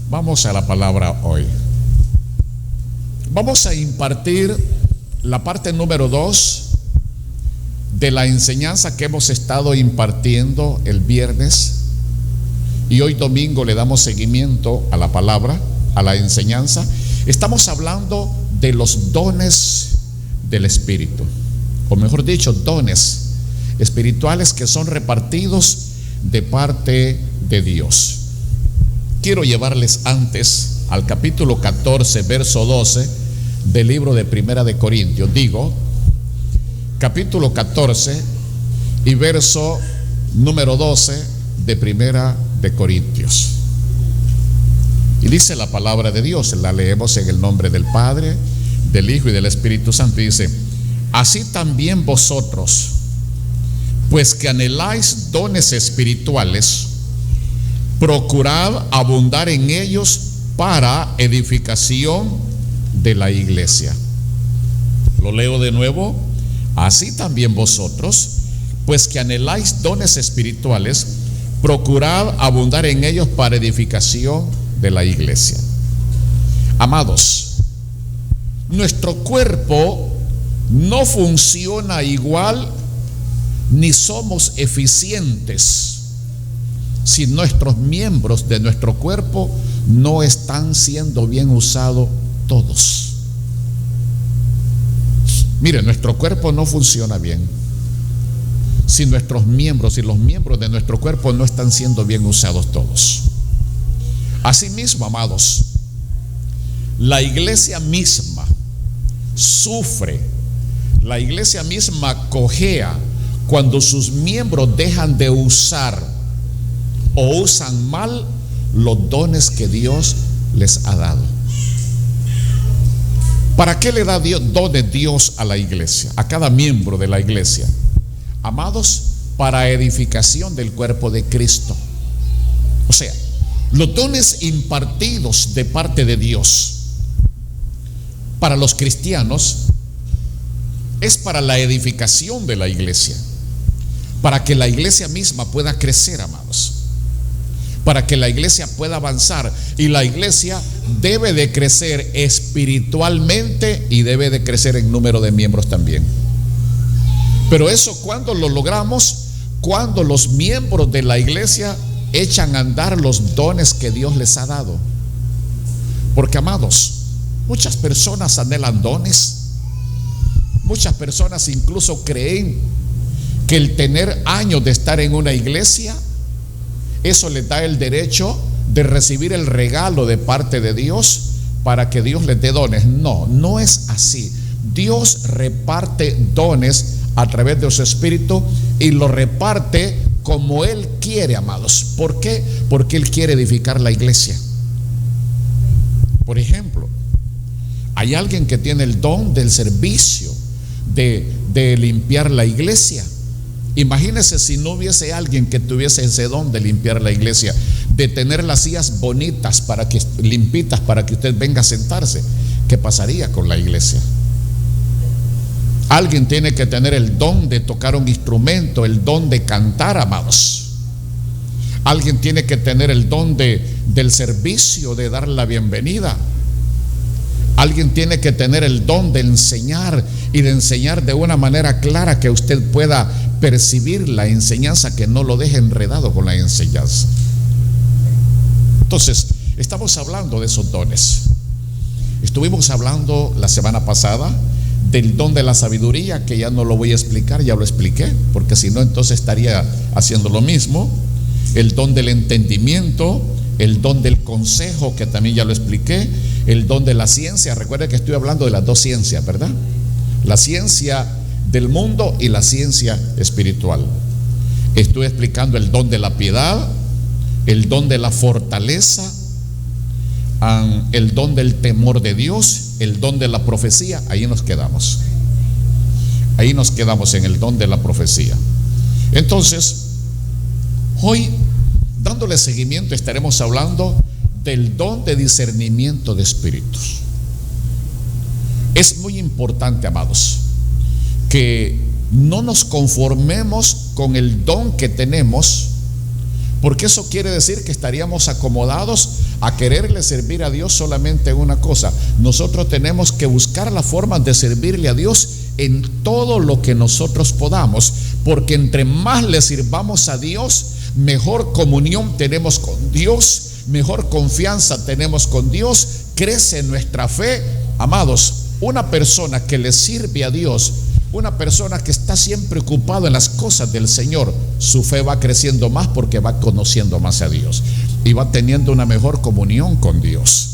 Vamos a la palabra hoy. Vamos a impartir la parte número 2 de la enseñanza que hemos estado impartiendo el viernes, y hoy domingo le damos seguimiento a la palabra, a la enseñanza. Estamos hablando de los dones del Espíritu, o mejor dicho, dones espirituales que son repartidos de parte de Dios. Quiero llevarles antes al capítulo 14, verso 12 del libro de Primera de Corintios. Digo, capítulo 14 y verso número 12 de Primera de Corintios. Y dice la palabra de Dios, la leemos en el nombre del Padre, del Hijo y del Espíritu Santo. Y dice: así también vosotros, pues que anheláis dones espirituales, procurad abundar en ellos para edificación de la iglesia. Lo leo de nuevo. Así también vosotros, pues que anheláis dones espirituales, procurad abundar en ellos para edificación de la iglesia. Amados, nuestro cuerpo no funciona igual, ni somos eficientes si nuestros miembros de nuestro cuerpo no están siendo bien usados todos. Mire, nuestro cuerpo no funciona bien si nuestros miembros y los miembros de nuestro cuerpo no están siendo bien usados todos. Asimismo, amados, la iglesia misma sufre, la iglesia misma cojea cuando sus miembros dejan de usar o usan mal los dones que Dios les ha dado. ¿Para qué le da dones Dios a la iglesia, a cada miembro de la iglesia? Amados, para edificación del cuerpo de Cristo. O sea, los dones impartidos de parte de Dios para los cristianos es para la edificación de la iglesia, para que la iglesia misma pueda crecer, amados, para que la iglesia pueda avanzar. Y la iglesia debe de crecer espiritualmente y debe de crecer en número de miembros también. Pero eso, ¿cuándo lo logramos? Cuando los miembros de la iglesia echan a andar los dones que Dios les ha dado. Porque, amados, muchas personas anhelan dones. Muchas personas incluso creen que el tener años de estar en una iglesia, eso les da el derecho de recibir el regalo de parte de Dios para que Dios les dé dones. No, no es así. Dios reparte dones a través de su Espíritu y lo reparte como Él quiere, amados. ¿Por qué? Porque Él quiere edificar la iglesia. Por ejemplo, hay alguien que tiene el don del servicio, de limpiar la iglesia. Imagínese si no hubiese alguien que tuviese ese don de limpiar la iglesia, de tener las sillas bonitas limpitas para que usted venga a sentarse. ¿Qué pasaría con la iglesia? Alguien tiene que tener el don de tocar un instrumento, el don de cantar, amados. Alguien tiene que tener el don del servicio, de dar la bienvenida. Alguien tiene que tener el don de enseñar, y de enseñar de una manera clara que usted pueda percibir la enseñanza, que no lo deje enredado con la enseñanza. Entonces, estamos hablando de esos dones. Estuvimos hablando la semana pasada del don de la sabiduría, que ya no lo voy a explicar, ya lo expliqué, porque si no, entonces estaría haciendo lo mismo. El don del entendimiento, el don del consejo, que también ya lo expliqué, el don de la ciencia. Recuerden que estoy hablando de las dos ciencias, ¿verdad? La ciencia del mundo y la ciencia espiritual. Estoy explicando el don de la piedad, el don de la fortaleza, el don del temor de Dios, el don de la profecía. Ahí nos quedamos. Ahí nos quedamos en el don de la profecía. Entonces, hoy, dándole seguimiento, estaremos hablando del don de discernimiento de espíritus. Es muy importante, amados, que no nos conformemos con el don que tenemos, porque eso quiere decir que estaríamos acomodados a quererle servir a Dios solamente en una cosa. Nosotros tenemos que buscar la forma de servirle a Dios en todo lo que nosotros podamos, porque entre más le sirvamos a Dios, mejor comunión tenemos con Dios, mejor confianza tenemos con Dios, crece nuestra fe. Amados, una persona que le sirve a Dios, una persona que está siempre ocupada en las cosas del Señor, su fe va creciendo más porque va conociendo más a Dios y va teniendo una mejor comunión con Dios.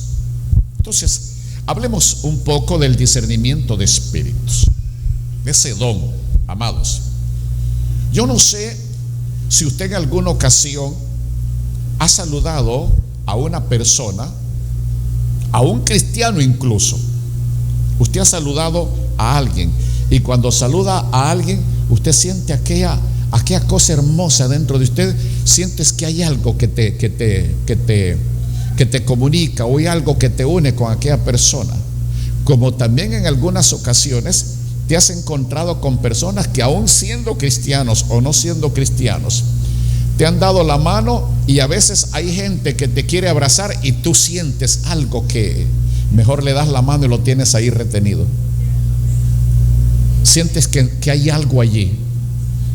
Entonces, hablemos un poco del discernimiento de espíritus, ese don, amados. Yo no sé si usted en alguna ocasión ha saludado a una persona, a un cristiano incluso. Usted ha saludado a alguien y cuando saluda a alguien, usted siente aquella cosa hermosa dentro de usted. Sientes que hay algo que te comunica, o hay algo que te une con aquella persona. Como también en algunas ocasiones te has encontrado con personas que, aún siendo cristianos o no siendo cristianos, te han dado la mano, y a veces hay gente que te quiere abrazar y tú sientes algo que mejor le das la mano y lo tienes ahí retenido. Sientes que hay algo allí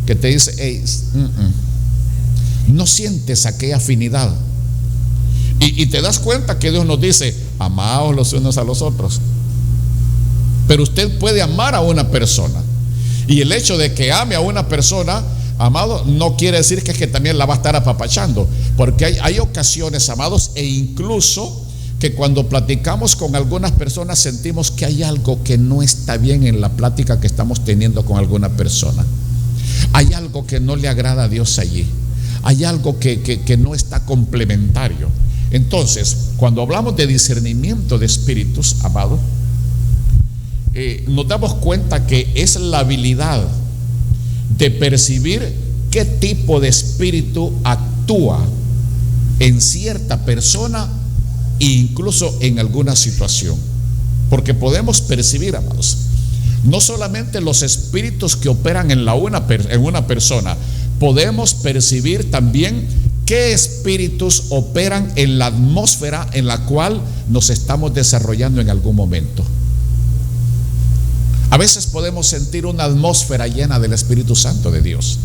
que te dice, hey, no sientes aquella afinidad, y te das cuenta que Dios nos dice, amaos los unos a los otros. Pero usted puede amar a una persona, y el hecho de que ame a una persona, amado, no quiere decir que también la va a estar apapachando, porque hay ocasiones, amados, e incluso que cuando platicamos con algunas personas sentimos que hay algo que no está bien en la plática que estamos teniendo con alguna persona. Hay algo que no le agrada a Dios allí. Hay algo que no está complementario. Entonces, cuando hablamos de discernimiento de espíritus, amado, nos damos cuenta que es la habilidad de percibir qué tipo de espíritu actúa en cierta persona e incluso en alguna situación. Porque podemos percibir, amados, no solamente los espíritus que operan en una persona, podemos percibir también qué espíritus operan en la atmósfera en la cual nos estamos desarrollando en algún momento. A veces podemos sentir una atmósfera llena del Espíritu Santo de Dios.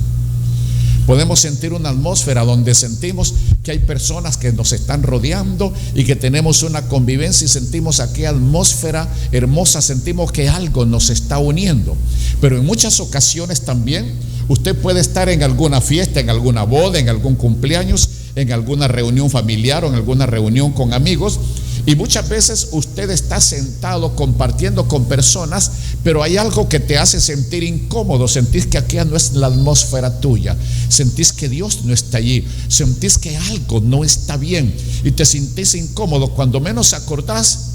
Podemos sentir una atmósfera donde sentimos que hay personas que nos están rodeando y que tenemos una convivencia, y sentimos aquella atmósfera hermosa, sentimos que algo nos está uniendo. Pero en muchas ocasiones también usted puede estar en alguna fiesta, en alguna boda, en algún cumpleaños, en alguna reunión familiar o en alguna reunión con amigos, y muchas veces usted está sentado compartiendo con personas, pero hay algo que te hace sentir incómodo. Sentís que aquella no es la atmósfera tuya, sentís que Dios no está allí, sentís que algo no está bien y te sentís incómodo. Cuando menos acordás,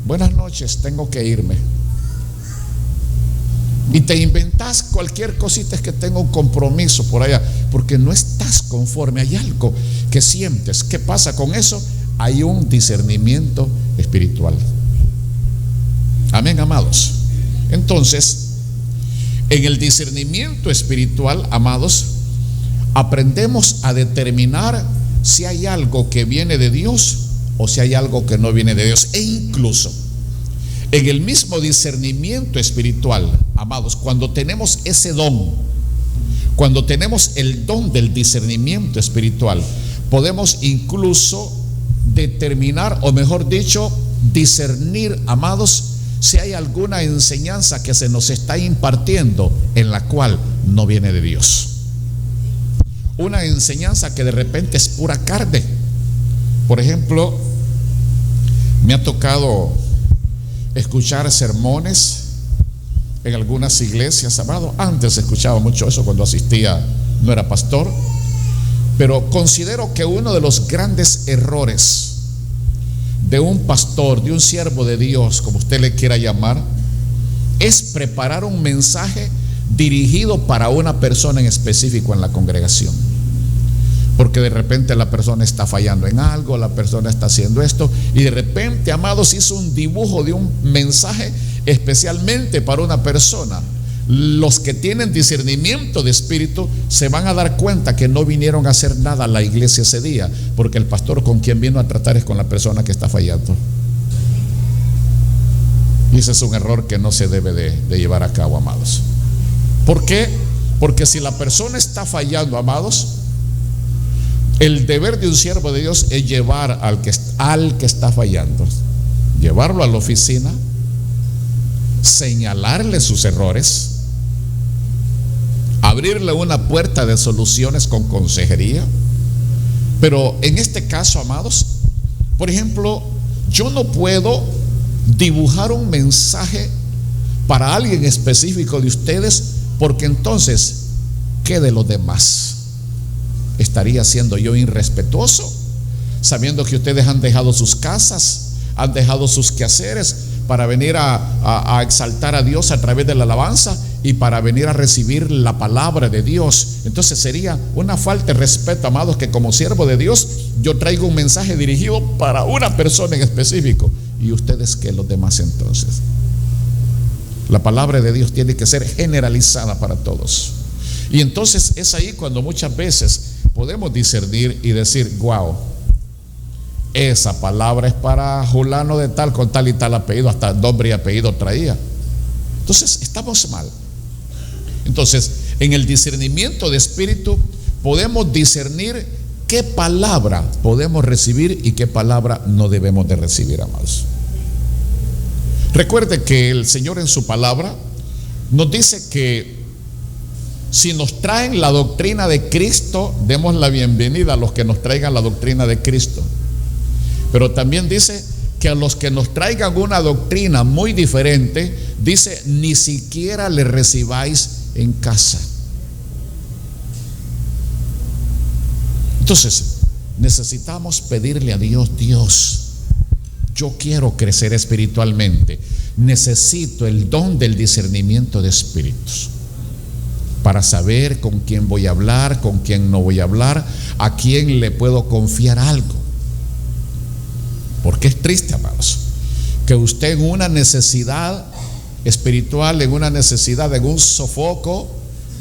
buenas noches, tengo que irme, y te inventás cualquier cosita, es que tengo un compromiso por allá, porque no estás conforme. Hay algo que sientes. ¿Qué pasa con eso? Hay un discernimiento espiritual. Amén, amados. Entonces, en el discernimiento espiritual, amados, aprendemos a determinar si hay algo que viene de Dios o si hay algo que no viene de Dios. E incluso en el mismo discernimiento espiritual, amados, cuando tenemos ese don, cuando tenemos el don del discernimiento espiritual, podemos incluso determinar, o mejor dicho, discernir, amados, si hay alguna enseñanza que se nos está impartiendo en la cual no viene de Dios. Una enseñanza que de repente es pura carne. Por ejemplo, me ha tocado escuchar sermones en algunas iglesias, amado. Antes escuchaba mucho eso cuando asistía, no era pastor. Pero considero que uno de los grandes errores de un pastor, de un siervo de Dios, como usted le quiera llamar, es preparar un mensaje dirigido para una persona en específico en la congregación. Porque de repente la persona está fallando en algo, la persona está haciendo esto, y de repente, amados, hizo un dibujo de un mensaje especialmente para una persona. los que tienen discernimiento de espíritu se van a dar cuenta que no vinieron a hacer nada a la iglesia ese día, porque el pastor con quien vino a tratar es con la persona que está fallando. Y ese es un error que no se debe de llevar a cabo, amados. ¿Por qué? Porque si la persona está fallando, amados, el deber de un siervo de Dios es llevar al que está fallando, llevarlo a la oficina, señalarle sus errores, abrirle una puerta de soluciones con consejería. Pero en este caso, amados, por ejemplo, yo no puedo dibujar un mensaje para alguien específico de ustedes, porque entonces, ¿qué de los demás? ¿Estaría siendo yo irrespetuoso, sabiendo que ustedes han dejado sus casas, han dejado sus quehaceres para venir a exaltar a Dios a través de la alabanza y para venir a recibir la palabra de Dios? Entonces sería una falta de respeto, amados, que como siervo de Dios yo traigo un mensaje dirigido para una persona en específico. ¿Y ustedes qué, los demás entonces? La palabra de Dios tiene que ser generalizada para todos. Y entonces es ahí cuando muchas veces podemos discernir y decir: wow, esa palabra es para fulano de tal, con tal y tal apellido, hasta nombre y apellido traía. Entonces estamos mal. Entonces, en el discernimiento de espíritu podemos discernir qué palabra podemos recibir y qué palabra no debemos de recibir, amados. Recuerde que el Señor en su palabra nos dice que si nos traen la doctrina de Cristo, demos la bienvenida a los que nos traigan la doctrina de Cristo. Pero también dice que a los que nos traigan una doctrina muy diferente, dice, ni siquiera le recibáis en casa. Entonces, necesitamos pedirle a Dios: Dios, yo quiero crecer espiritualmente, necesito el don del discernimiento de espíritus para saber con quién voy a hablar, con quién no voy a hablar, a quién le puedo confiar algo. Porque es triste, amados, que usted en una necesidad espiritual, en una necesidad, en un sofoco,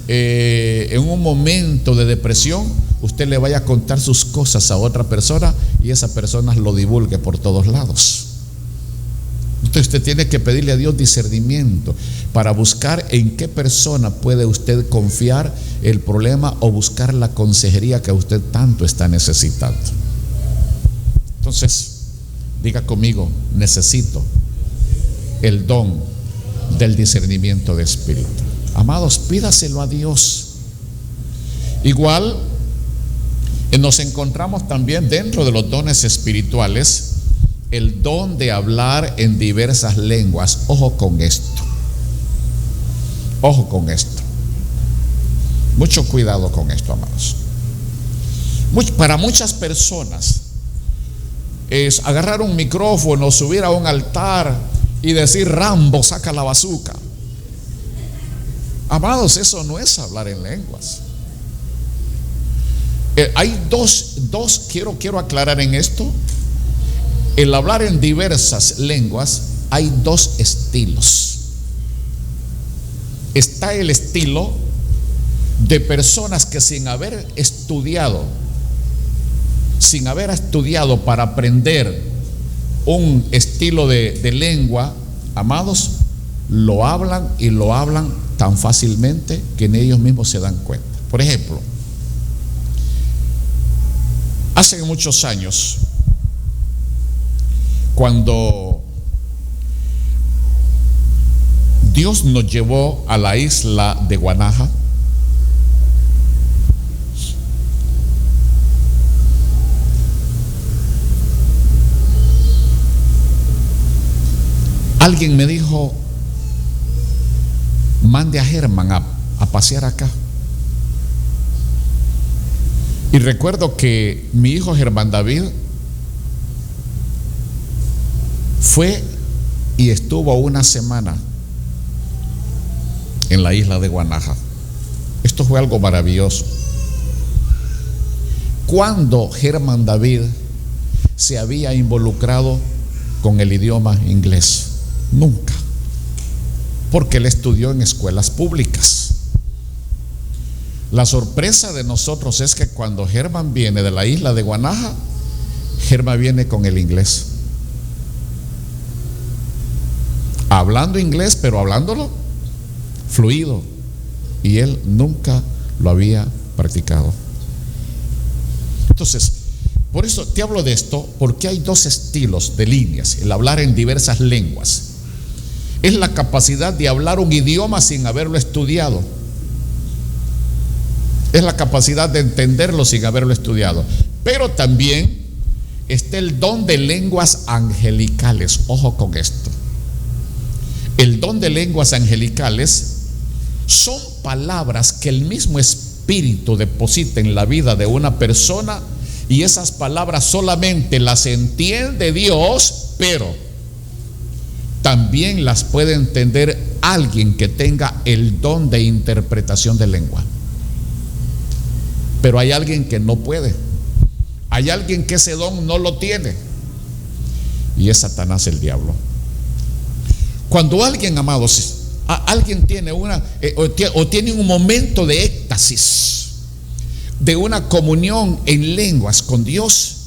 en un momento de depresión, usted le vaya a contar sus cosas a otra persona y esa persona lo divulgue por todos lados. Entonces usted tiene que pedirle a Dios discernimiento para buscar en qué persona puede usted confiar el problema o buscar la consejería que usted tanto está necesitando. Entonces, diga conmigo: necesito el don del discernimiento de espíritu. Amados, pídaselo a Dios. Igual nos encontramos también dentro de los dones espirituales el don de hablar en diversas lenguas. Ojo con esto. Ojo con esto. Mucho cuidado con esto, amados. Para muchas personas es agarrar un micrófono, subir a un altar y decir: Rambo, saca la bazuca. Amados, eso no es hablar en lenguas. Hay dos quiero aclarar en esto. El hablar en diversas lenguas, hay dos estilos. Está el estilo de personas que sin haber estudiado para aprender un estilo de lengua, amados, lo hablan y lo hablan tan fácilmente que ni ellos mismos se dan cuenta. Por ejemplo, hace muchos años, cuando Dios nos llevó a la isla de Guanaja, alguien me dijo: mande a Germán a pasear acá. Y recuerdo que mi hijo Germán David fue y estuvo una semana en la isla de Guanaja. Esto fue algo maravilloso. ¿Cuándo Germán David se había involucrado con el idioma inglés? Nunca. porque él estudió en escuelas públicas. La sorpresa de nosotros es que cuando Germán viene de la isla de Guanaja, Germán viene con el inglés, hablando inglés, pero hablándolo fluido, y él nunca lo había practicado. Entonces, por eso te hablo de esto, porque hay dos estilos de líneas: el hablar en diversas lenguas. Es la capacidad de hablar un idioma sin haberlo estudiado. Es la capacidad de entenderlo sin haberlo estudiado. Pero también está el don de lenguas angelicales. Ojo con esto. El don de lenguas angelicales son palabras que el mismo Espíritu deposita en la vida de una persona, y esas palabras solamente las entiende Dios, pero también las puede entender alguien que tenga el don de interpretación de lengua. Pero hay alguien que no puede. Hay alguien que ese don no lo tiene, y es Satanás, el diablo. Cuando alguien, amados, alguien tiene tiene un momento de éxtasis, de una comunión en lenguas con Dios,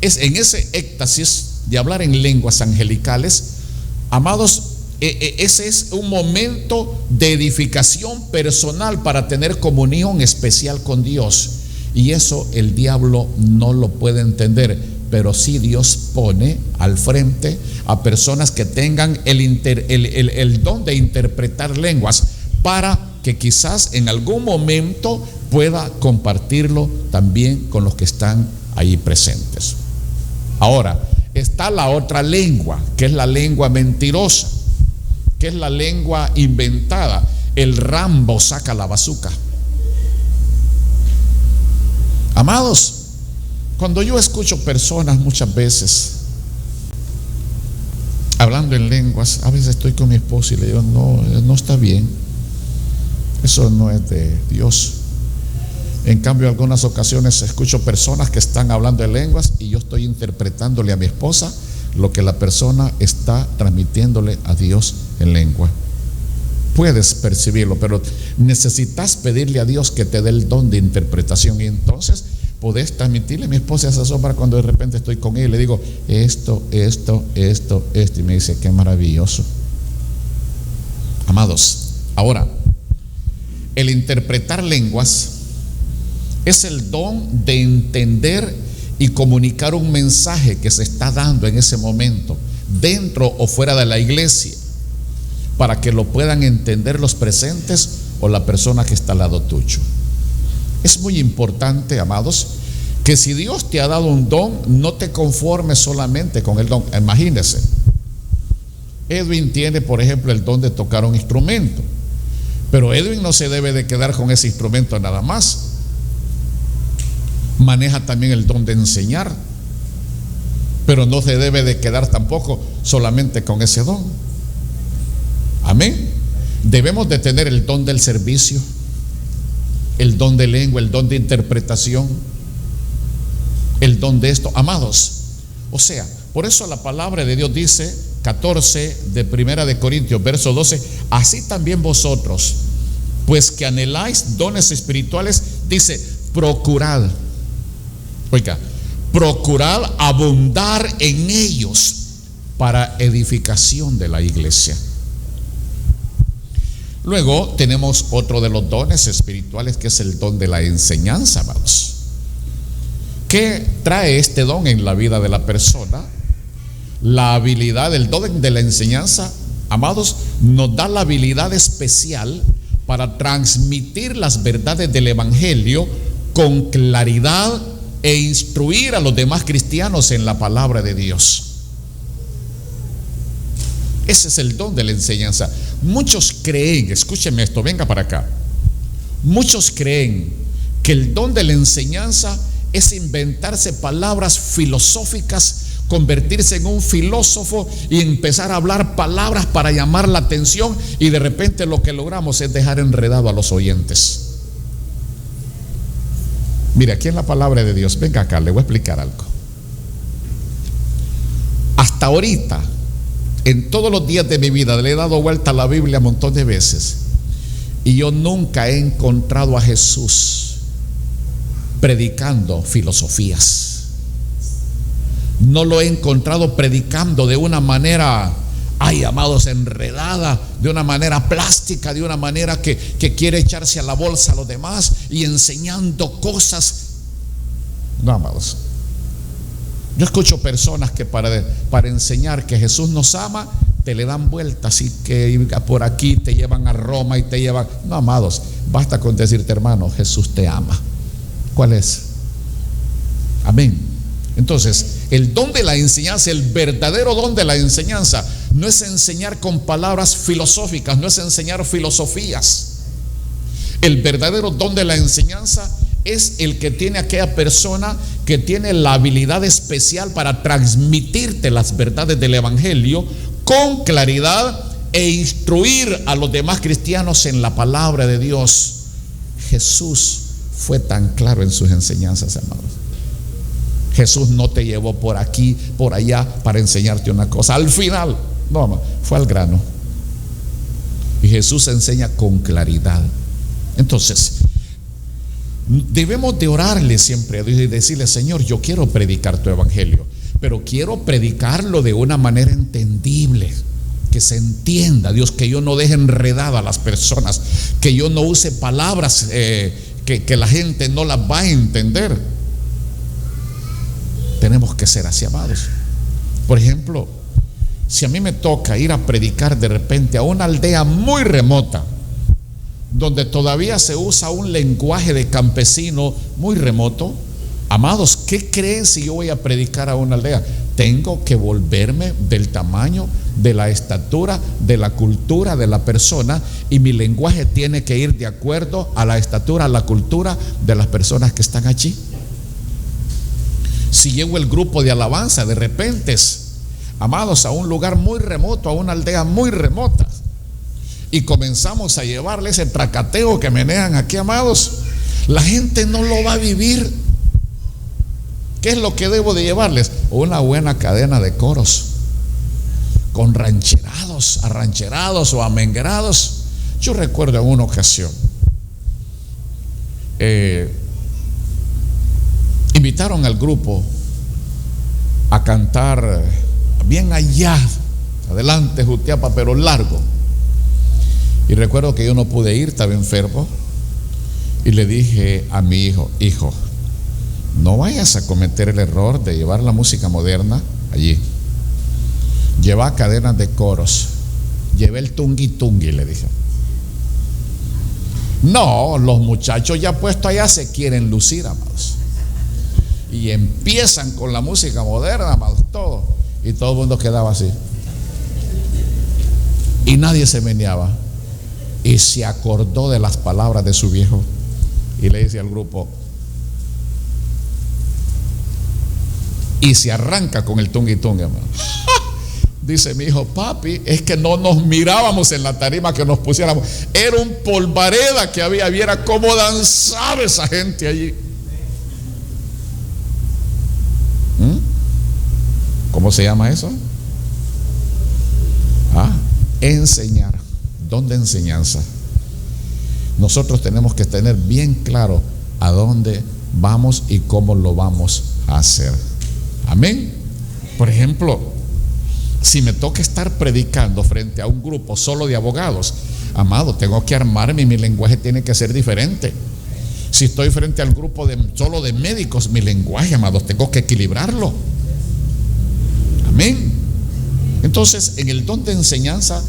es en ese éxtasis de hablar en lenguas angelicales, amados, ese es un momento de edificación personal para tener comunión especial con Dios, y eso el diablo no lo puede entender. Pero sí Dios pone al frente a personas que tengan el don de interpretar lenguas, para que quizás en algún momento pueda compartirlo también con los que están ahí presentes. Ahora, está la otra lengua, que es la lengua mentirosa, que es la lengua inventada. El Rambo saca la bazuca. Amados, cuando yo escucho personas muchas veces hablando en lenguas, a veces estoy con mi esposa y le digo, no está bien, eso no es de Dios. En cambio, en algunas ocasiones escucho personas que están hablando en lenguas y yo estoy interpretándole a mi esposa lo que la persona está transmitiéndole a Dios en lengua. Puedes percibirlo, pero necesitas pedirle a Dios que te dé el don de interpretación, y entonces podés transmitirle. Mi esposa se asombra cuando de repente estoy con ella y le digo esto, y me dice, qué maravilloso. Amados, ahora, el interpretar lenguas es el don de entender y comunicar un mensaje que se está dando en ese momento, dentro o fuera de la iglesia, para que lo puedan entender los presentes o la persona que está al lado tuyo. Es muy importante, amados, que si Dios te ha dado un don, no te conformes solamente con el don. Imagínese, Edwin tiene, por ejemplo, el don de tocar un instrumento, pero Edwin no se debe de quedar con ese instrumento nada más. Maneja también el don de enseñar, pero no se debe de quedar tampoco solamente con ese don. Amén. Debemos de tener el don del servicio, el don de lengua, el don de interpretación, el don de esto, amados. O sea, por eso la palabra de Dios dice, 14 de Primera de Corintios, verso 12, así también vosotros, pues que anheláis dones espirituales, dice, procurad, oiga, procurad abundar en ellos para edificación de la iglesia. Luego tenemos otro de los dones espirituales, que es el don de la enseñanza, amados. ¿Qué trae este don en la vida de la persona? La habilidad, el don de la enseñanza, amados, nos da la habilidad especial para transmitir las verdades del evangelio con claridad e instruir a los demás cristianos en la palabra de Dios. Ese es el don de la enseñanza. Muchos creen, escúcheme esto, venga para acá. Muchos creen que el don de la enseñanza es inventarse palabras filosóficas, convertirse en un filósofo y empezar a hablar palabras para llamar la atención, y de repente lo que logramos es dejar enredado a los oyentes. Mire, aquí en la palabra de Dios, venga acá, le voy a explicar algo. Hasta ahorita, En todos los días de mi vida le he dado vuelta a la Biblia un montón de veces y yo nunca he encontrado a Jesús predicando filosofías. No lo he encontrado predicando de una manera, ay, amados, enredada, de una manera plástica, de una manera que quiere echarse a la bolsa a los demás y enseñando cosas. No, amados. Yo escucho personas que para enseñar que Jesús nos ama, te le dan vueltas y que por aquí te llevan a Roma y te llevan. No, amados, basta con decirte, hermano, Jesús te ama. ¿Cuál es? Amén. Entonces, el don de la enseñanza, el verdadero don de la enseñanza, no es enseñar con palabras filosóficas, no es enseñar filosofías. El verdadero don de la enseñanza es el que tiene aquella persona que tiene la habilidad especial para transmitirte las verdades del Evangelio con claridad e instruir a los demás cristianos en la palabra de Dios. Jesús fue tan claro en sus enseñanzas, hermanos. Jesús no te llevó por aquí, por allá para enseñarte una cosa. Al final, no, fue al grano. Y Jesús enseña con claridad. Entonces, debemos de orarle siempre a Dios y decirle: Señor, yo quiero predicar tu evangelio, pero quiero predicarlo de una manera entendible, que se entienda, Dios, que yo no deje enredada a las personas, que yo no use palabras que la gente no las va a entender. Tenemos que ser así, amados. Por ejemplo, si a mí me toca ir a predicar de repente a una aldea muy remota, donde todavía se usa un lenguaje de campesino muy remoto, amados, ¿qué creen si yo voy a predicar a una aldea? Tengo que volverme del tamaño, de la estatura, de la cultura de la persona, y mi lenguaje tiene que ir de acuerdo a la estatura, a la cultura de las personas que están allí. Si llevo el grupo de alabanza de repente, amados, a un lugar muy remoto, a una aldea muy remota, y comenzamos a llevarle ese tracateo que menean aquí, amados, la gente no lo va a vivir. ¿Qué es lo que debo de llevarles? Una buena cadena de coros con rancherados, arrancherados o amenguerados. Yo recuerdo en una ocasión invitaron al grupo a cantar bien allá adelante, Jutiapa, pero largo. Y recuerdo que yo no pude ir, estaba enfermo, y le dije a mi hijo: hijo, no vayas a cometer el error de llevar la música moderna allí. Lleva cadenas de coros, llevé el tungui tungui, le dije. No, los muchachos ya puestos allá se quieren lucir, amados, y empiezan con la música moderna, amados, todo, y todo el mundo quedaba así y nadie se meneaba. Y se acordó de las palabras de su viejo y le dice al grupo, y se arranca con el tungui tungui, hermano. Dice mi hijo: papi, es que no nos mirábamos en la tarima que nos pusiéramos, era un polvareda que había, viera cómo danzaba esa gente allí. ¿Cómo se llama eso? Enseñar. Don de enseñanza. Nosotros tenemos que tener bien claro a dónde vamos y cómo lo vamos a hacer. Amén. Por ejemplo, si me toca estar predicando frente a un grupo solo de abogados, amado, tengo que armarme y mi lenguaje tiene que ser diferente. Si estoy frente al grupo solo de médicos, mi lenguaje, amados, tengo que equilibrarlo. Amén. Entonces, en el don de enseñanza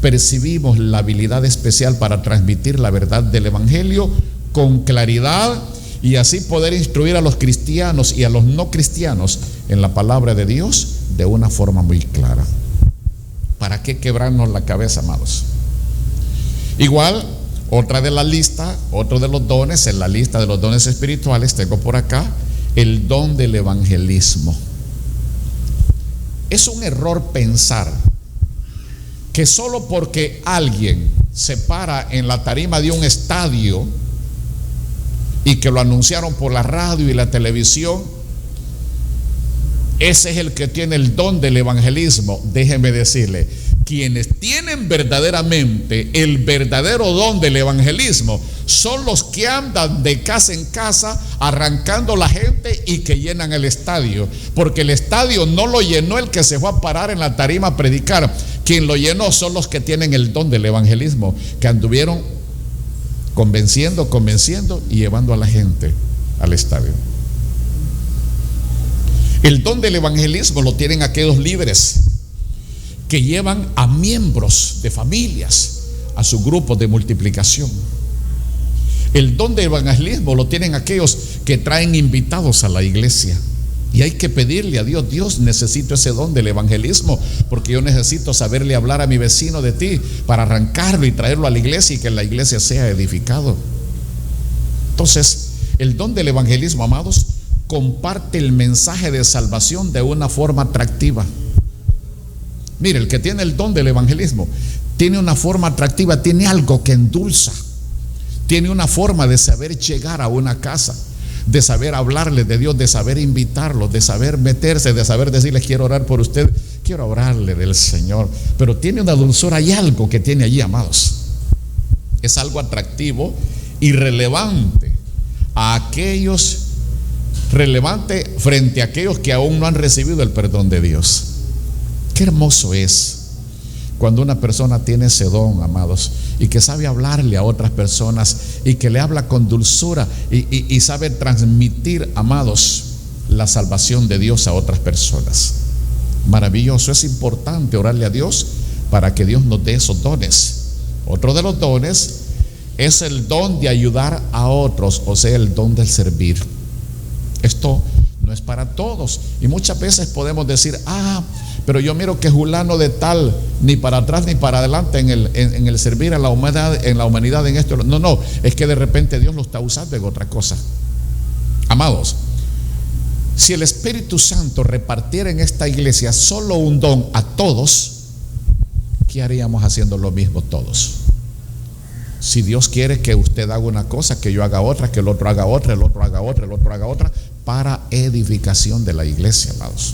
percibimos la habilidad especial para transmitir la verdad del evangelio con claridad y así poder instruir a los cristianos y a los no cristianos en la palabra de Dios de una forma muy clara. ¿Para qué quebrarnos la cabeza, amados? Igual, otra de la lista, otro de los dones, en la lista de los dones espirituales, tengo por acá el don del evangelismo. Es un error pensar que solo porque alguien se para en la tarima de un estadio y que lo anunciaron por la radio y la televisión, Ese es el que tiene el don del evangelismo. Déjeme decirle, quienes tienen verdaderamente el verdadero don del evangelismo son los que andan de casa en casa arrancando la gente y que llenan el estadio, porque el estadio no lo llenó el que se fue a parar en la tarima a predicar. Quien lo llenó son los que tienen el don del evangelismo, que anduvieron convenciendo y llevando a la gente al estadio. El don del evangelismo lo tienen aquellos líderes que llevan a miembros de familias a su grupo de multiplicación. El don del evangelismo lo tienen aquellos que traen invitados a la iglesia. Y hay que pedirle a Dios: Dios, necesito ese don del evangelismo, porque yo necesito saberle hablar a mi vecino de ti para arrancarlo y traerlo a la iglesia y que la iglesia sea edificado. Entonces, el don del evangelismo, amados, comparte el mensaje de salvación de una forma atractiva. Mire, el que tiene el don del evangelismo tiene una forma atractiva, tiene algo que endulza, tiene una forma de saber llegar a una casa, de saber hablarle de Dios, de saber invitarlo, de saber meterse, de saber decirle: quiero orar por usted, quiero hablarle del Señor. Pero tiene una dulzura, hay algo que tiene allí, amados. Es algo atractivo y relevante frente a aquellos que aún no han recibido el perdón de Dios. Qué hermoso es cuando una persona tiene ese don, amados, y que sabe hablarle a otras personas y que le habla con dulzura y sabe transmitir, amados, la salvación de Dios a otras personas. Maravilloso. Es importante orarle a Dios para que Dios nos dé esos dones. Otro de los dones es el don de ayudar a otros, o sea, el don del servir. Esto no es para todos, y muchas veces podemos decir: pero yo miro que fulano de tal, ni para atrás ni para adelante en el servir a la humanidad, en esto. No, es que de repente Dios lo está usando en otra cosa. Amados, si el Espíritu Santo repartiera en esta iglesia solo un don a todos, ¿qué haríamos haciendo lo mismo todos? Si Dios quiere que usted haga una cosa, que yo haga otra, que el otro haga otra, el otro haga otra, el otro haga otra, para edificación de la iglesia, amados.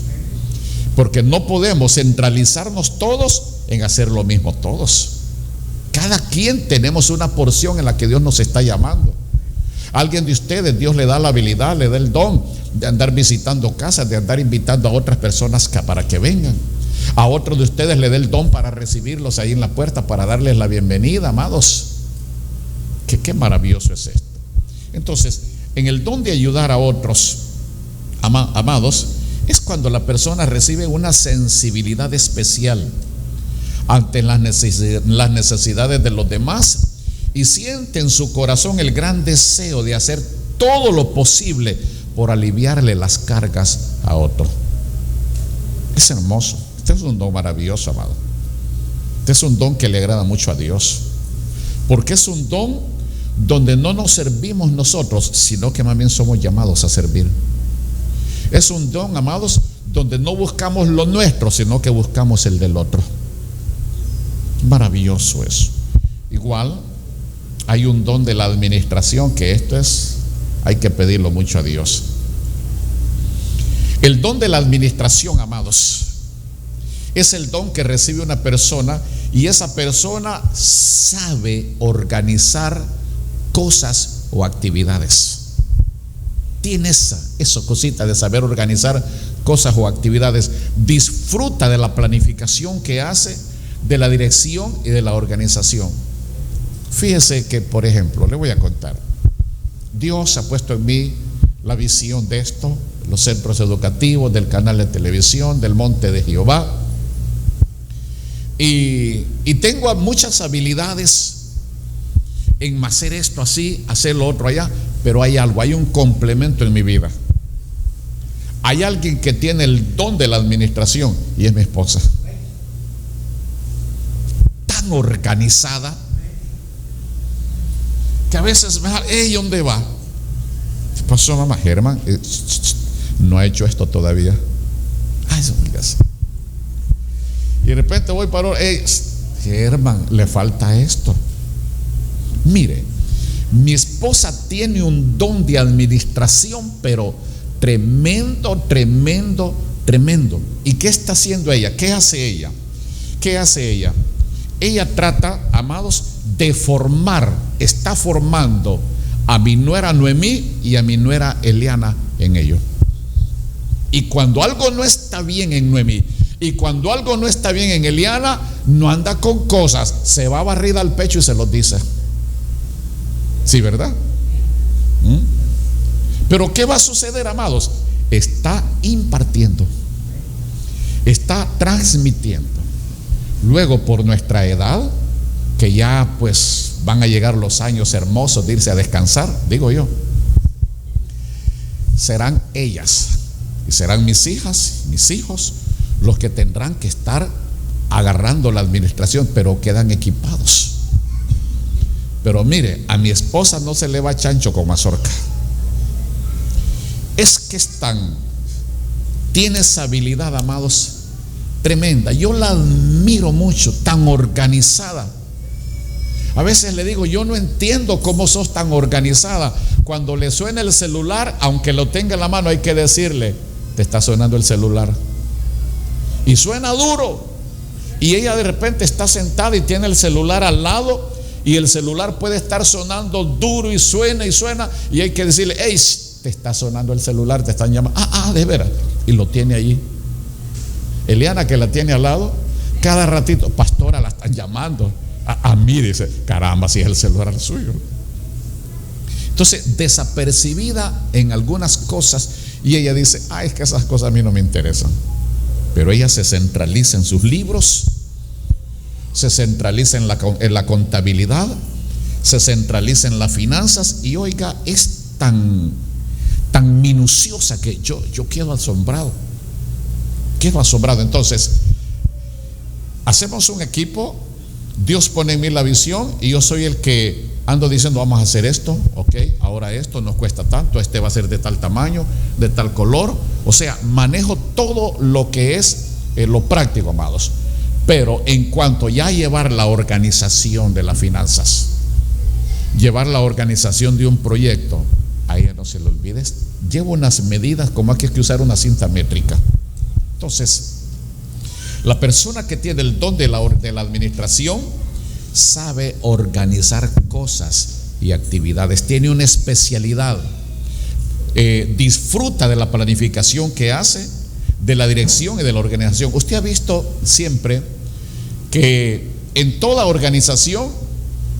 Porque no podemos centralizarnos todos en hacer lo mismo todos. Cada quien tenemos una porción en la que Dios nos está llamando. A alguien de ustedes Dios le da la habilidad, le da el don de andar visitando casas, de andar invitando a otras personas para que vengan. A otros de ustedes le da el don para recibirlos ahí en la puerta, para darles la bienvenida, amados. Qué maravilloso es esto. Entonces, en el don de ayudar a otros, amados, es cuando la persona recibe una sensibilidad especial ante las necesidades de los demás y siente en su corazón el gran deseo de hacer todo lo posible por aliviarle las cargas a otro. Es hermoso. Este es un don maravilloso, amado. Este es un don que le agrada mucho a Dios, porque es un don donde no nos servimos nosotros, sino que más bien somos llamados a servir. Es un don, amados, donde no buscamos lo nuestro, sino que buscamos el del otro. Maravilloso eso. Igual hay un don de la administración, que hay que pedirlo mucho a Dios. El don de la administración, amados, es el don que recibe una persona, y esa persona sabe organizar cosas o actividades. Tiene esa cosita de saber organizar cosas o actividades. Disfruta de la planificación que hace, de la dirección y de la organización. Fíjese que, por ejemplo, le voy a contar. Dios ha puesto en mí la visión de esto, los centros educativos, del canal de televisión, del Monte de Jehová. Y tengo muchas habilidades en hacer esto así, hacer lo otro allá, pero hay algo, hay un complemento en mi vida. Hay alguien que tiene el don de la administración, y es mi esposa. Tan organizada que a veces me dice: hey, ¿dónde va? ¿Qué pasó, mamá? Germán, no ha hecho esto todavía. Eso me dice. Y de repente voy para: hey, Germán, le falta esto. Mire, mi esposa tiene un don de administración, pero tremendo, Tremendo. ¿Y qué está haciendo ella? ¿Qué hace ella? ¿Qué hace ella? Ella trata, amados, de formar, está formando a mi nuera Noemí y a mi nuera Eliana en ello. Y cuando algo no está bien en Noemí y cuando algo no está bien en Eliana, no anda con cosas, se va barrida al pecho y se los dice. Sí, ¿verdad? Pero ¿qué va a suceder, amados? Está impartiendo, está transmitiendo. Luego, por nuestra edad, que ya pues van a llegar los años hermosos de irse a descansar, digo yo, serán ellas y serán mis hijas, mis hijos, los que tendrán que estar agarrando la administración, pero quedan equipados. Pero mire, a mi esposa no se le va chancho con mazorca. Es que tiene esa habilidad, amados, tremenda. Yo la admiro mucho, tan organizada. A veces le digo, yo no entiendo cómo sos tan organizada. Cuando le suena el celular, aunque lo tenga en la mano, hay que decirle, te está sonando el celular. Y suena duro. Y ella de repente está sentada y tiene el celular al lado, y el celular puede estar sonando duro y suena, y hay que decirle, hey, te está sonando el celular, te están llamando. De veras. Y lo tiene allí. Eliana, que la tiene al lado, cada ratito, pastora, la están llamando. A mí, dice, caramba, si es el celular suyo. Entonces, desapercibida en algunas cosas, y ella dice, es que esas cosas a mí no me interesan. Pero ella se centraliza en sus libros, se centraliza en la contabilidad, se centraliza en las finanzas, y oiga, es tan minuciosa que yo quedo asombrado. Entonces, hacemos un equipo, Dios pone en mí la visión y yo soy el que ando diciendo, vamos a hacer esto, ok, ahora esto nos cuesta tanto, este va a ser de tal tamaño, de tal color. O sea, manejo todo lo que es lo práctico, amados. Pero en cuanto ya a llevar la organización de las finanzas, llevar la organización de un proyecto, ahí no se lo olvides, llevo unas medidas como hay que usar una cinta métrica. Entonces, la persona que tiene el don de la administración sabe organizar cosas y actividades, tiene una especialidad, disfruta de la planificación que hace, de la dirección y de la organización. Usted ha visto siempre que en toda organización,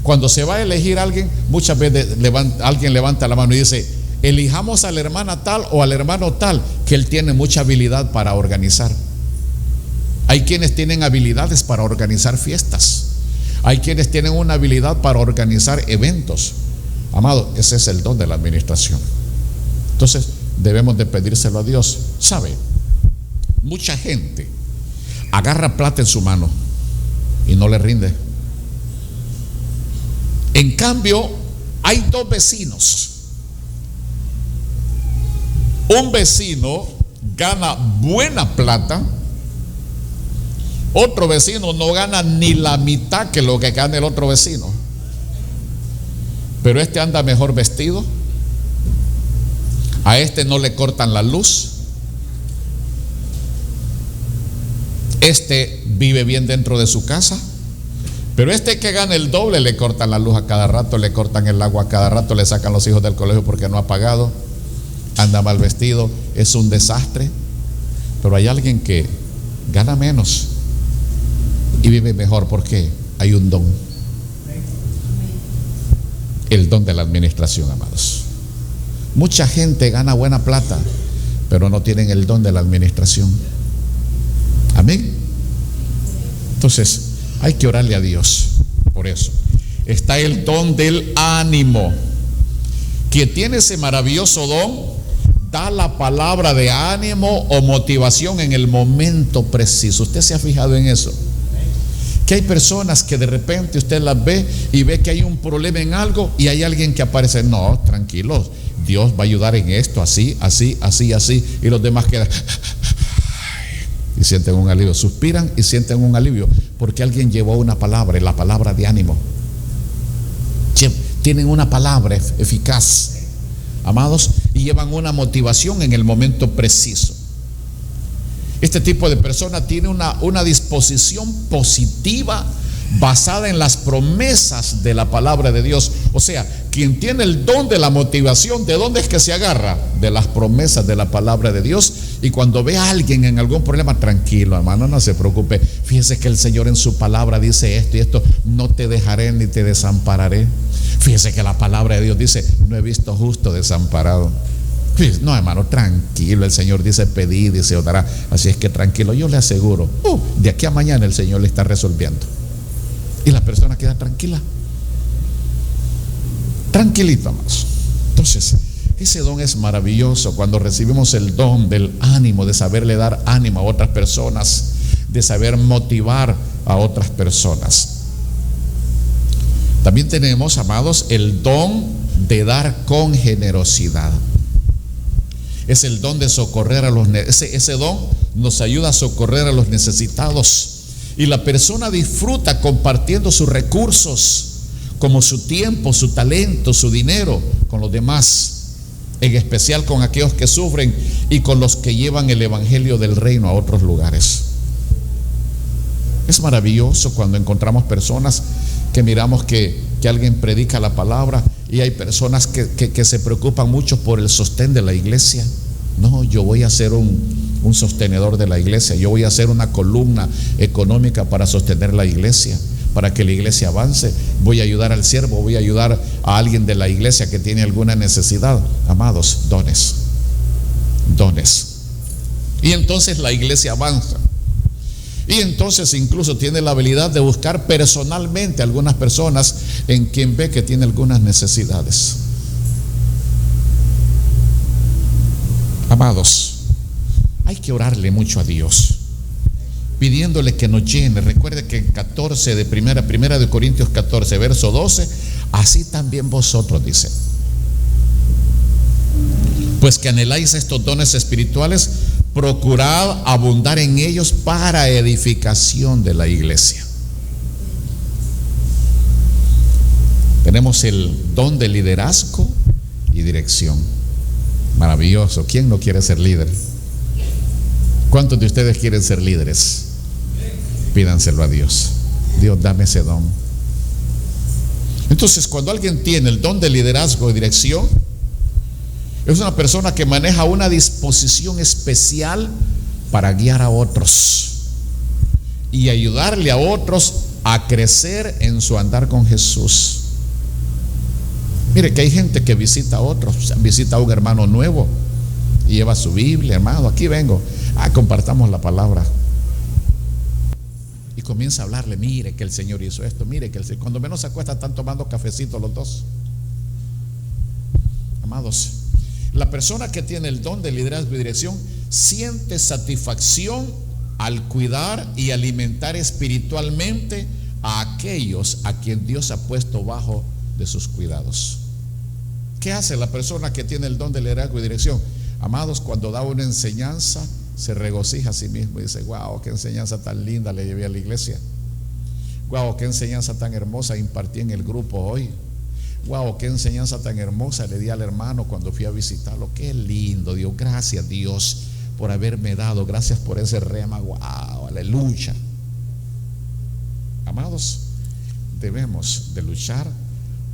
cuando se va a elegir a alguien, muchas veces alguien levanta la mano y dice, elijamos a la hermana tal o al hermano tal, que él tiene mucha habilidad para organizar. Hay quienes tienen habilidades para organizar fiestas, hay quienes tienen una habilidad para organizar eventos. Amado, ese es el don de la administración. Entonces debemos de pedírselo a Dios. ¿Sabe? Mucha gente agarra plata en su mano y no le rinde. En cambio, hay dos vecinos. Un vecino gana buena plata, otro vecino no gana ni la mitad que lo que gana el otro vecino, pero este anda mejor vestido, a este no le cortan la luz, este vive bien dentro de su casa, pero este que gana el doble le cortan la luz a cada rato, le cortan el agua a cada rato, le sacan los hijos del colegio porque no ha pagado, anda mal vestido, es un desastre. Pero hay alguien que gana menos y vive mejor porque hay un don, el don de la administración, amados. Mucha gente gana buena plata, pero no tienen el don de la administración. Amén. Entonces hay que orarle a Dios por eso. Está el don del ánimo. Quien tiene ese maravilloso don da la palabra de ánimo o motivación en el momento preciso. ¿Usted se ha fijado en eso? Que hay personas que de repente usted las ve y ve que hay un problema en algo y hay alguien que aparece, no, tranquilos, Dios va a ayudar en esto, así, así, así, así, y los demás quedan y sienten un alivio, suspiran y sienten un alivio porque alguien llevó una palabra, la palabra de ánimo. Tienen una palabra eficaz, amados, y llevan una motivación en el momento preciso. Este tipo de persona tiene una disposición positiva basada en las promesas de la palabra de Dios. O sea, quien tiene el don de la motivación, ¿de dónde es que se agarra? De las promesas de la palabra de Dios. Y cuando ve a alguien en algún problema, tranquilo, hermano, no se preocupe. Fíjese que el Señor en su palabra dice esto y esto: no te dejaré ni te desampararé. Fíjese que la palabra de Dios dice: no he visto justo desamparado. Fíjese, no, hermano, tranquilo, el Señor dice: pedid y se os dará. Así es que tranquilo, yo le aseguro, de aquí a mañana el Señor le está resolviendo. Y la persona queda tranquila, tranquilita más. Entonces, ese don es maravilloso cuando recibimos el don del ánimo, de saberle dar ánimo a otras personas, de saber motivar a otras personas. También tenemos, amados, el don de dar con generosidad. Es el don de socorrer a los ese don nos ayuda a socorrer a los necesitados. Y la persona disfruta compartiendo sus recursos, como su tiempo, su talento, su dinero, con los demás, en especial con aquellos que sufren y con los que llevan el evangelio del reino a otros lugares. Es maravilloso cuando encontramos personas que miramos que alguien predica la palabra, y hay personas que se preocupan mucho por el sostén de la iglesia. No, yo voy a ser un sostenedor de la iglesia, yo voy a ser una columna económica para sostener la iglesia, para que la iglesia avance. Voy a ayudar al siervo, voy a ayudar a alguien de la iglesia que tiene alguna necesidad. Amados, dones. Y entonces la iglesia avanza. Y entonces incluso tiene la habilidad de buscar personalmente a algunas personas en quien ve que tiene algunas necesidades. Amados, hay que orarle mucho a Dios, pidiéndole que nos llene. Recuerde que en 14 de primera de Corintios 14, verso 12, así también vosotros, dice, pues que anheláis estos dones espirituales, procurad abundar en ellos para edificación de la iglesia. Tenemos el don de liderazgo y dirección. Maravilloso. ¿Quién no quiere ser líder? ¿Cuántos de ustedes quieren ser líderes? Pídanselo a Dios. Dios, dame ese don. Entonces, cuando alguien tiene el don de liderazgo y dirección, es una persona que maneja una disposición especial para guiar a otros y ayudarle a otros a crecer en su andar con Jesús. Mire que hay gente que visita a otros, visita a un hermano nuevo y lleva su Biblia: hermano, aquí vengo, compartamos la palabra. Y comienza a hablarle: mire que el Señor hizo esto, mire que el Señor. Cuando menos se acuesta están tomando cafecito los dos. Amados, la persona que tiene el don de liderazgo y dirección siente satisfacción al cuidar y alimentar espiritualmente a aquellos a quien Dios ha puesto bajo de sus cuidados. ¿Qué hace la persona que tiene el don de liderazgo y dirección? Amados, cuando da una enseñanza, se regocija a sí mismo y dice: wow, qué enseñanza tan linda le llevé a la iglesia. Wow, qué enseñanza tan hermosa impartí en el grupo hoy. Wow, qué enseñanza tan hermosa le di al hermano cuando fui a visitarlo. Qué lindo, Dios. Gracias, Dios, por haberme dado. Gracias por ese rema. Wow, aleluya. Amados, debemos de luchar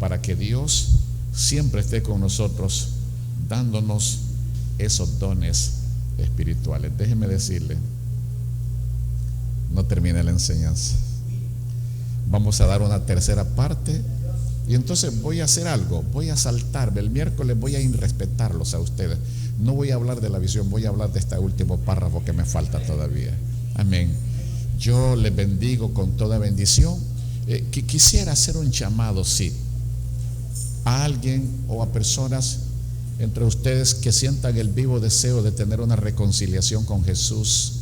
para que Dios siempre esté con nosotros, dándonos esos dones espirituales. Déjeme decirle, no termine la enseñanza. Vamos a dar una tercera parte. Y entonces voy a hacer algo, voy a saltarme. El miércoles voy a irrespetarlos a ustedes. No voy a hablar de la visión, voy a hablar de este último párrafo que me falta todavía. Amén. Yo les bendigo con toda bendición. Quisiera hacer un llamado, sí, a alguien o a personas entre ustedes que sientan el vivo deseo de tener una reconciliación con Jesús,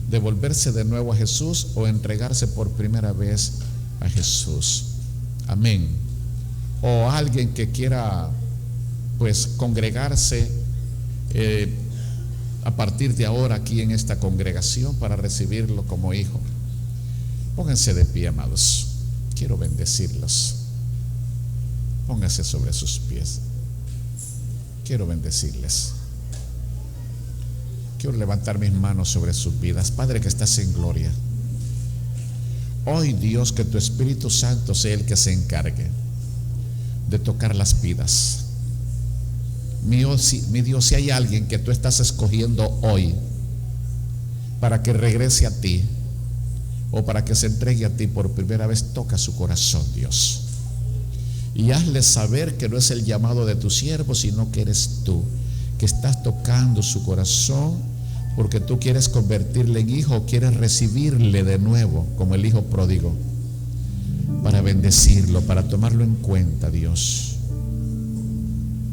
de volverse de nuevo a Jesús o entregarse por primera vez a Jesús. Amén. O alguien que quiera pues congregarse a partir de ahora aquí en esta congregación para recibirlo como hijo. Pónganse de pie, amados. Quiero bendecirlos. Pónganse sobre sus pies. Quiero bendecirles. Quiero levantar mis manos sobre sus vidas. Padre que estás en gloria, hoy, Dios, que tu Espíritu Santo sea el que se encargue de tocar las vidas. Mi Dios, si hay alguien que tú estás escogiendo hoy para que regrese a ti o para que se entregue a ti por primera vez, toca su corazón, Dios, y hazle saber que no es el llamado de tu siervo, sino que eres tú, que estás tocando su corazón porque tú quieres convertirle en hijo, o quieres recibirle de nuevo como el hijo pródigo, para bendecirlo, para tomarlo en cuenta, Dios.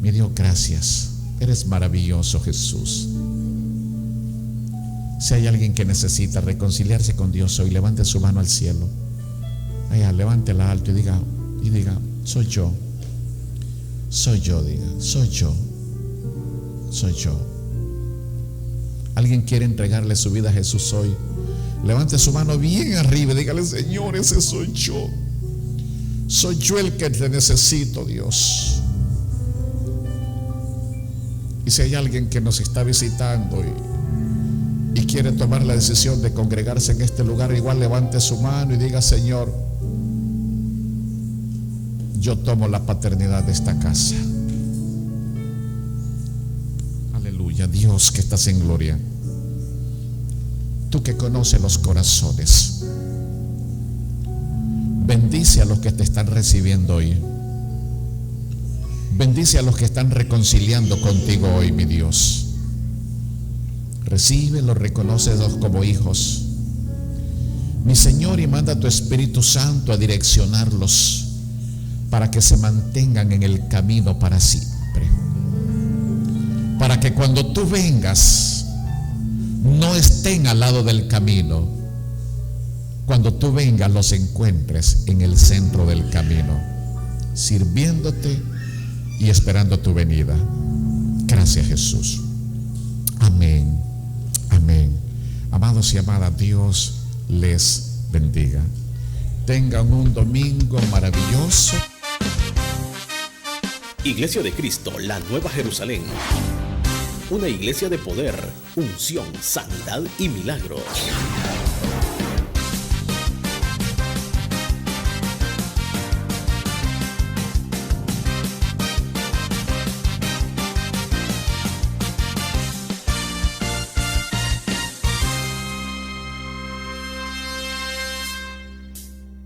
Mi Dios, gracias. Eres maravilloso, Jesús. Si hay alguien que necesita reconciliarse con Dios hoy, levante su mano al cielo. Allá, levántela alto y diga, soy yo. Soy yo, diga, soy yo. Soy yo. ¿Alguien quiere entregarle su vida a Jesús hoy? Levante su mano bien arriba y dígale, Señor, ese soy yo. Soy yo el que te necesito, Dios. Y si hay alguien que nos está visitando y quiere tomar la decisión de congregarse en este lugar, igual levante su mano y diga, Señor, yo tomo la paternidad de esta casa. Aleluya. Dios que estás en gloria, tú que conoces los corazones, bendice a los que te están recibiendo hoy. Bendice a los que están reconciliando contigo hoy, mi Dios. Recíbelos, reconócelos como hijos, mi Señor, y manda a tu Espíritu Santo a direccionarlos para que se mantengan en el camino para siempre, para que cuando tú vengas no estén al lado del camino. Cuando tú vengas los encuentres en el centro del camino, sirviéndote y esperando tu venida. Gracias, Jesús. Amén. Amén. Amados y amadas, Dios les bendiga. Tengan un domingo maravilloso. Iglesia de Cristo, la Nueva Jerusalén. Una iglesia de poder, unción, sanidad y milagros.